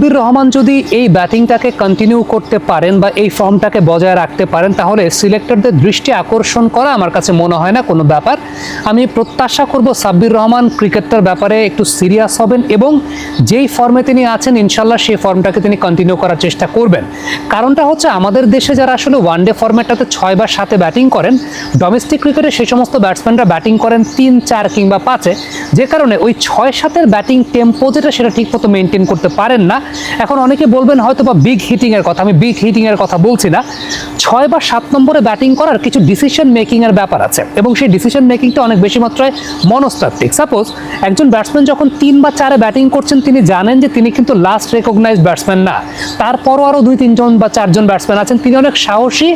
সাব্বির রহমান যদি এই ব্যাটিংটাকে কন্টিনিউ করতে পারেন বা এই ফর্মটাকে বজায় রাখতে পারেন, তাহলে সিলেক্টরদের দৃষ্টি আকর্ষণ করা আমার কাছে মনে হয় না কোনো ব্যাপার। আমি প্রত্যাশা করব সাব্বির রহমান ক্রিকেটটার ব্যাপারে একটু সিরিয়াস হবেন এবং যেই ফর্মে তিনি আছেন ইনশাল্লাহ সেই ফর্মটাকে তিনি কন্টিনিউ করার চেষ্টা করবেন। কারণটা হচ্ছে আমাদের দেশে যারা আসলে ওয়ানডে ফর্ম্যাটটাতে 6 বা 7-এ ব্যাটিং করেন, ডোমেস্টিক ক্রিকেটে সেই সমস্ত ব্যাটসম্যানরা ব্যাটিং করেন 3, 4 কিংবা 5-এ, যে কারণে ওই 6-7-এর ব্যাটিং টেম্পো যেটা সেটা ঠিকমতো মেনটেন করতে পারেন না। এখন অনেকে বলবেন হয়তো বা বিগ হিটিংয়ের কথা, আমি বিগ হিটিংয়ের কথা বলছি না। 6 বা 7 নম্বরে ব্যাটিং করার কিছু ডিসিশন মেকিংয়ের ব্যাপার আছে এবং সেই ডিসিশন মেকিংটা অনেক বেশি মাত্রায় মনস্তাত্ত্বিক। সাপোজ একজন ব্যাটসম্যান যখন 3 বা 4-এ ব্যাটিং করছেন, তিনি জানেন যে তিনি কিন্তু লাস্ট রেকগনাইজড ব্যাটসম্যান না, তারপরও আরও 2-3 জন বা 4 জন ব্যাটসম্যান আছেন, তিনি অনেক সাহসী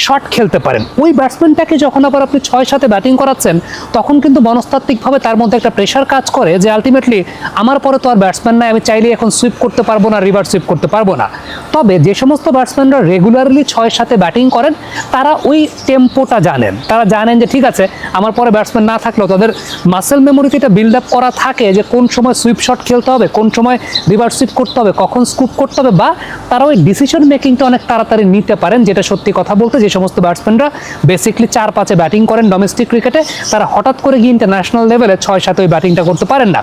শট খেলতে পারেন। ওই ব্যাটসম্যানটাকে যখন আবার আপনি 6-7-এ ব্যাটিং করাচ্ছেন, তখন কিন্তু মনস্তাত্ত্বিকভাবে তার মধ্যে একটা প্রেশার কাজ করে যে আলটিমেটলি আমার পরে তো আর ব্যাটসম্যান নাই, আমি চাইলে এখন সুইপ করতে পারবো না, রিভার্স সুইপ করতে পারবো না। তবে যে সমস্ত ব্যাটসম্যানরা রেগুলারলি 6-7-এ ব্যাটিং করেন, তারা ওই টেম্পোটা জানেন, তারা জানেন যে ঠিক আছে আমার পরে ব্যাটসম্যান না থাকলেও তাদের মাসেল মেমোরিতে এটা বিল্ড আপ করা থাকে যে কোন সময় সুইপ শট খেলতে হবে, কোন সময় রিভার্স সুইপ করতে হবে, কখন স্কুপ করতে হবে, বা তারা ওই ডিসিশন মেকিংটা অনেক তাড়াতাড়ি নিতে পারেন। যেটা সত্যি কথা বলতে যে সমস্ত ব্যাটসম্যানরা বেসিকলি 4-5-এ ব্যাটিং করেন ডোমেস্টিক ক্রিকেটে, তারা হঠাৎ করে গিয়ে ইন্টারন্যাশনাল লেভেলে 6-7-এ ওই ব্যাটিংটা করতে পারেন না।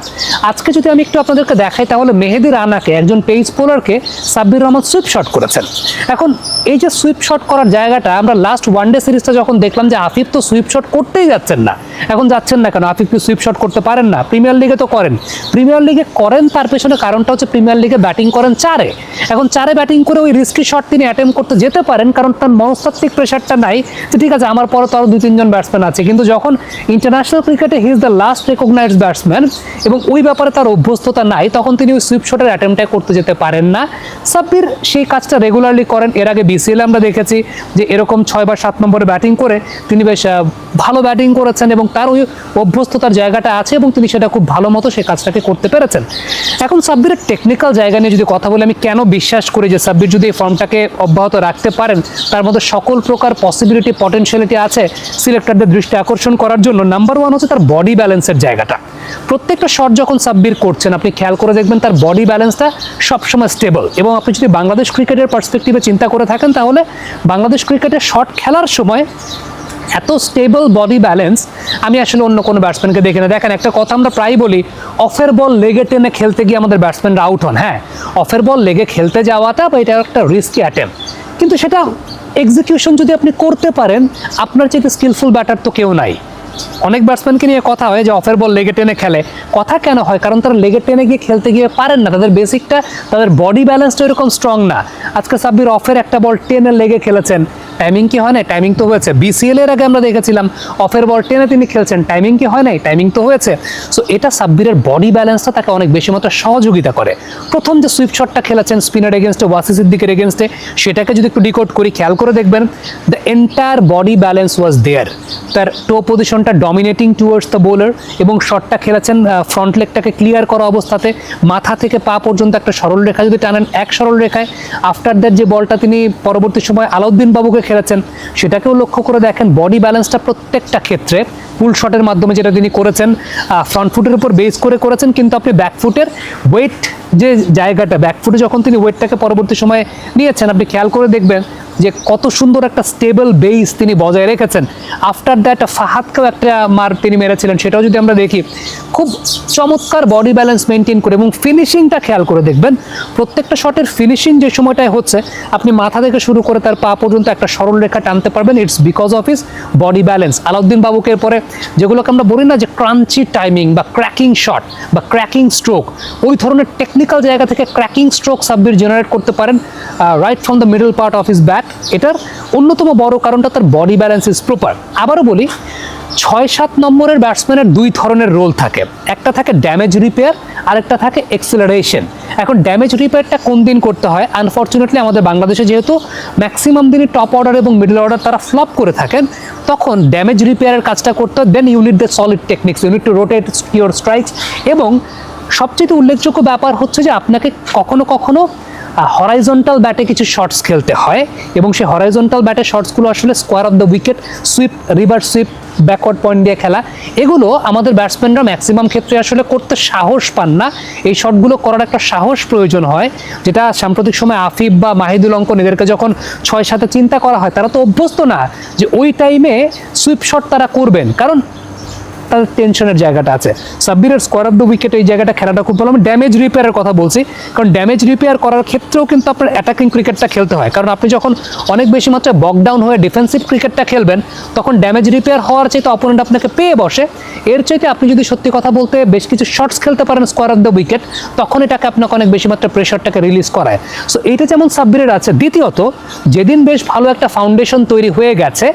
আজকে যদি আমি একটু আপনাদেরকে দেখাই, তাহলে মেহেদী রানাকে, একজন পেস বোলারকে সাব্বির রহমান সুইপ শট করেছেন। এখন এই যে সুইপ শট করার জায়গাটা, আমরা লাস্ট ওয়ানডে সিরিজটা যখন দেখলাম যে আফিফ তো সুইপ শট করতেই যাচ্ছেন না, এখন যাচ্ছেন না কেন? আফিফ কি সুইপ শট করতে পারেন না? প্রিমিয়ার লিগে তো করেন, প্রিমিয়ার লিগে করেন, তার পেছনে কারণটা হচ্ছে প্রিমিয়ার লিগে ব্যাটিং করেন 4-এ। এখন 4-এ ব্যাটিং করে ওই রিস্কি শট তিনি অ্যাটেম্প করতে যেতে পারেন, কারণ তার মনস্তাত্ত্বিক প্রেশারটা নাই যে ঠিক আছে আমার পরে তো আরও 2-3 জন ব্যাটসম্যান আছে। কিন্তু যখন ইন্টারন্যাশনাল ক্রিকেটে he is the last recognised batsman এবং ওই ব্যাপারে তার অভ্যস্ততা নাই, তখন তিনি ওই সুইপ শটের অ্যাটেম্পটা করতে যেতে পারেন না। সাব্বির সেই কাজটা রেগুলারলি করেন। এর আগে বিসিএল আমরা দেখেছি যে এরকম 6 বা 7 নম্বরে ব্যাটিং করে তিনি বেশ ভালো ব্যাটিং করেছেন এবং তার ওই অভ্যস্ততার জায়গাটা আছে এবং তিনি সেটা খুব ভালো মতো সেই কাজটাকে করতে পেরেছেন। এখন সাব্বিরের টেকনিক্যাল জায়গা নিয়ে যদি কথা বলি, আমি কেন বিশ্বাস করি যে সাব্বির যদি এই ফর্মটাকে অব্যাহত রাখতে পারেন, তার মধ্যে সকল প্রকার পসিবিলিটি, পটেনশিয়ালিটি আছে সিলেক্টরদের দৃষ্টি আকর্ষণ করার জন্য। নাম্বার 1 হচ্ছে তার বডি ব্যালেন্সের জায়গাটা। প্রত্যেকটা শট যখন সাব্বির করছেন, আপনি খেয়াল করে দেখবেন তার বডি ব্যালেন্সটা সবসময় স্টেবল। এবং আপনি যদি বাংলাদেশ ক্রিকেটের পার্সপেক্টিভে চিন্তা করে থাকেন, তাহলে বাংলাদেশ ক্রিকেটের শট খেলার সময় এত স্টেবল বডি ব্যালেন্স আমি আসলে অন্য কোনো ব্যাটসম্যানকে দেখি না। দেখেন, একটা কথা আমরা প্রায় বলি, অফের বল লেগে টেনে খেলতে গিয়ে আমাদের ব্যাটসম্যানরা আউট হন। হ্যাঁ, অফের বল লেগে খেলতে যাওয়াটা বা এটা একটা রিস্কি অ্যাটেম্প, কিন্তু সেটা এক্সিকিউশন যদি আপনি করতে পারেন, আপনার চাইতে স্কিলফুল ব্যাটার তো কেউ নাই। অনেক ব্যাটসম্যানকে নিয়ে কথা হয় যে অফের বল লেগে টেনে খেলে। কথা কেন হয়? কারণ তারা লেগে টেনে গিয়ে খেলতে গিয়ে পারেন না, তাদের বেসিকটা, তাদের বডি ব্যালেন্সটা এরকম স্ট্রং না। আজকে সাব্বির অফের একটা বল টেনে লেগে খেলেছেন, টাইমিং কি হয় না? টাইমিং তো হয়েছে। বিসিএল এর আগে আমরা দেখেছিলাম অফের বল টেনে তিনি খেলছেন, টাইমিং কি হয় নাই? টাইমিং তো হয়েছে। সো এটা সাব্বিরের বডি ব্যালেন্সটা তাকে অনেক বেশি মাত্রায় সহযোগিতা করে। প্রথম যে সুইপ শটটা খেলেছেন স্পিনার এগেনস্টে, ওয়াসি সিদ্দিকের এগেনস্টে, সেটাকে যদি একটু ডিকোড করি, খেয়াল করে দেখবেন দ্য এন্টায়ার বডি ব্যালেন্স ওয়াজ দেয়ার। তার টো পজিশনটা ডমিনেটিং টুয়ার্ডস দ্য বোলার এবং শটটা খেলেছেন ফ্রন্ট লেগটাকে ক্লিয়ার করা অবস্থাতে, মাথা থেকে পা পর্যন্ত একটা সরল রেখা যদি টানেন, এক সরল রেখায়। আফটার দ্যাট যে বলটা তিনি পরবর্তী সময় আলাউদ্দিন বাবুকে খেলেছেন, সেটাকেও লক্ষ্য করে দেখেন বডি ব্যালেন্সটা প্রত্যেকটা ক্ষেত্রে পুল শটের মাধ্যমে যেটা তিনি করেছেন ফ্রন্ট ফুটের উপর বেস করে করেছেন, কিন্তু আপনি ব্যাক ফুটের ওয়েট যে জায়গাটা, ব্যাক ফুটে যখন তিনি ওয়েটটাকে পরবর্তী সময়ে নিয়েছেন, আপনি খেয়াল করে দেখবেন যে কত সুন্দর একটা স্টেবল বেস তিনি বজায় রেখেছেন। আফটার দ্যাট ফাহাদকেও একটা মার তিনি মেরেছিলেন, সেটাও যদি আমরা দেখি, খুব চমৎকার বডি ব্যালেন্স মেনটেন করে। এবং ফিনিশিংটা খেয়াল করে দেখবেন, প্রত্যেকটা শটের ফিনিশিং যে সময়টায় হচ্ছে, আপনি মাথা থেকে শুরু করে তার পা পর্যন্ত একটা সরল রেখা টানতে পারবেন। It's because of his body balance. Alauddin বাবুকে পরে যেগুলোকে আমরা বলি না যে ক্রাঞ্চি টাইমিং বা ক্র্যাকিং শট বা ক্র্যাকিং স্ট্রোক, ওই ধরনের টেকনিক্যাল জায়গা থেকে ক্র্যাকিং স্ট্রোক সাব্বির জেনারেট করতে পারেন right from the middle part of his bat. এটার অন্যতম বড় কারণটা তার বডি ব্যালেন্স ইজ প্রপার। আবারও বলি, 6-7 নম্বরের ব্যাটসম্যানের 2 ধরনের রোল থাকে, একটা থাকে ড্যামেজ রিপেয়ার, আরেকটা থাকে এক্সেলারেশন। এখন ড্যামেজ রিপেয়ারটা কোন দিন করতে হয়? আনফর্চুনেটলি আমাদের বাংলাদেশে যেহেতু ম্যাক্সিমাম দিনই টপ অর্ডার এবং মিডল অর্ডার তারা ফ্লপ করে থাকেন, তখন ড্যামেজ রিপেয়ারের কাজটা করতে হয়। Then you need the solid techniques, you need to rotate your strikes. এবং সবচেয়ে উল্লেখযোগ্য ব্যাপার হচ্ছে যে আপনাকে কখনো কখনো হরাইজন্টাল ব্যাটে কিছু শটস খেলতে হয় এবং সেই হরাইজন্টাল ব্যাটের শটসগুলো আসলে square off the wicket, sweep, reverse sweep, backward point দিয়ে খেলা, এগুলো আমাদের ব্যাটসম্যানরা ম্যাক্সিমাম ক্ষেত্রে আসলে করতে সাহস পান না। এই শটগুলো করার একটা সাহস প্রয়োজন হয়, যেটা সাম্প্রতিক সময় আফিফ বা মাহিদুল অঙ্কন এদেরকে যখন 6-7 চিন্তা করা হয়, তারা তো অভ্যস্ত না যে ওই টাইমে সুইপ শট তারা করবেন, কারণ তাদের টেনশনের জায়গাটা আছে। সাব্বিরের স্কোয়ার অফ দ্য উইকেট এই জায়গাটা খেলাটা খুব ভালো। আমি ড্যামেজ রিপেয়ারের কথা বলছি, কারণ ড্যামেজ রিপেয়ার করার ক্ষেত্রেও কিন্তু আপনার অ্যাটাকিং ক্রিকেটটা খেলতে হয়, কারণ আপনি যখন অনেক বেশি মাত্রায় বকডাউন হয়ে ডিফেন্সিভ ক্রিকেটটা খেলবেন, তখন ড্যামেজ রিপেয়ার হওয়ার চাইতে অপোনেন্ট আপনাকে পেয়ে বসে। এর চাইতে আপনি যদি সত্যি কথা বলতে বেশ কিছু শটস খেলতে পারেন স্কোয়ার অফ দ্য উইকেট, তখন এটাকে আপনাকে অনেক বেশি মাত্রায় প্রেশারটাকে রিলিজ করায়। সো এইটা যেমন সাব্বিরের আছে। দ্বিতীয়ত, যেদিন বেশ ভালো একটা ফাউন্ডেশন তৈরি হয়ে গেছে,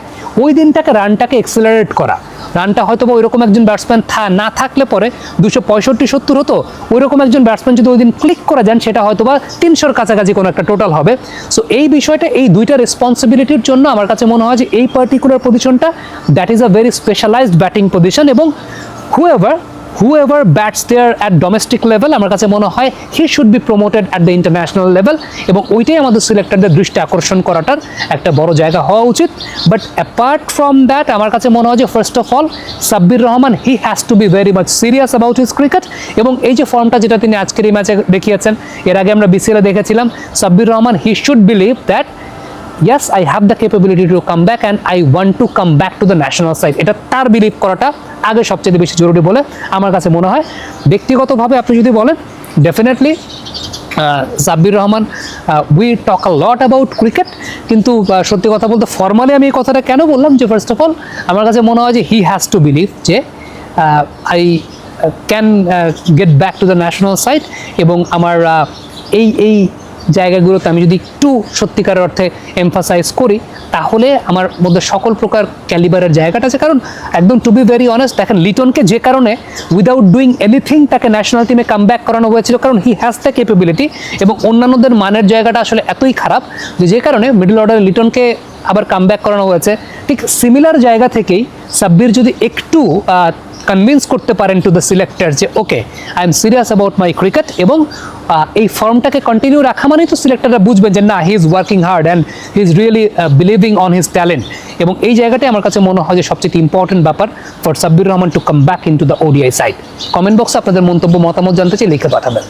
ওই দিনটাকে রানটাকে এক্সেলারেট করা। রানটা হয়তো বা ওইরকম একজন ব্যাটসম্যান না থাকলে পরে 265-70 হতো, ওইরকম একজন ব্যাটসম্যান যদি ওই দিন ক্লিক করে যান, সেটা হয়তো বা 300-র কাছাকাছি কোনো একটা টোটাল হবে। সো এই বিষয়টা, এই দুইটা রেসপন্সিবিলিটির জন্য আমার কাছে মনে হয় যে এই পার্টিকুলার পজিশনটা that is a very specialised batting position, এবং whoever bats there at domestic level, আমার কাছে মনে হয় he should be promoted at the international level, এবং ওইটাই আমাদের সিলেক্টরদের দৃষ্টি আকর্ষণ করাটার একটা বড় জায়গা হওয়া উচিত। বাট অ্যাপার্ট ফ্রম দ্যাট, আমার কাছে মনে হয় যে first of all Sabbir Rahman he has to be very much serious about his cricket, এবং এই যে ফর্মটা যেটা তিনি আজকের এই ম্যাচে দেখিয়েছেন, এর আগে আমরা বিসিএলে দেখেছিলাম, Sabbir Rahman he should believe that yes, I have the capability to come back and I want to come back to the national side. এটা তার বিলিভ করাটা আগে সবচেয়ে বেশি জরুরি বলে আমার কাছে মনে হয়। ব্যক্তিগতভাবে আপনি যদি বলেন, definitely Sabbir Rahman, we talk a lot about cricket, কিন্তু সত্যি কথা বলতে ফর্মালি আমি এই কথাটা কেন বললাম, যে ফার্স্ট অফ অল আমার কাছে মনে হয় যে হি হ্যাজ টু বিলিভ যে I can get back to the national side, এবং আমার এই জায়গাগুলোতে আমি যদি একটু সত্যিকার অর্থে এমফাসাইজ করি, তাহলে আমার মধ্যে সকল প্রকার ক্যালিবারের জায়গাটা আছে। কারণ একদম টু বি ভেরি অনেস্ট, দেখেন লিটনকে যে কারণে উইদাউট ডুইং এনিথিং তাকে ন্যাশনাল টিমে কাম ব্যাক করানো হয়েছিল, কারণ হি হ্যাজ দ্য ক্যাপেবিলিটি, এবং অন্যান্যদের মানের জায়গাটা আসলে এতই খারাপ যে কারণে মিডল অর্ডারে লিটনকে আবার কাম ব্যাক করানো হয়েছে। ঠিক সিমিলার জায়গা থেকেই সাব্বির যদি একটু কনভিন্স করতে পারেন টু দ্য সিলেক্টর যে okay, I am serious about my cricket, এবং এই ফর্মটাকে কন্টিনিউ রাখা মানেই তো সিলেক্টররা বুঝবেন যে না, he is working hard and he is really believing on his talent, এবং এই জায়গাটাই আমার কাছে মনে হয় যে সবচেয়ে ইম্পর্টেন্ট ব্যাপার for Sabbir Rahman to come back in to the ODI side. Comment বক্সে আপনাদের মন্তব্য, মতামত জানতে চাই, লিখে পাঠাবেন।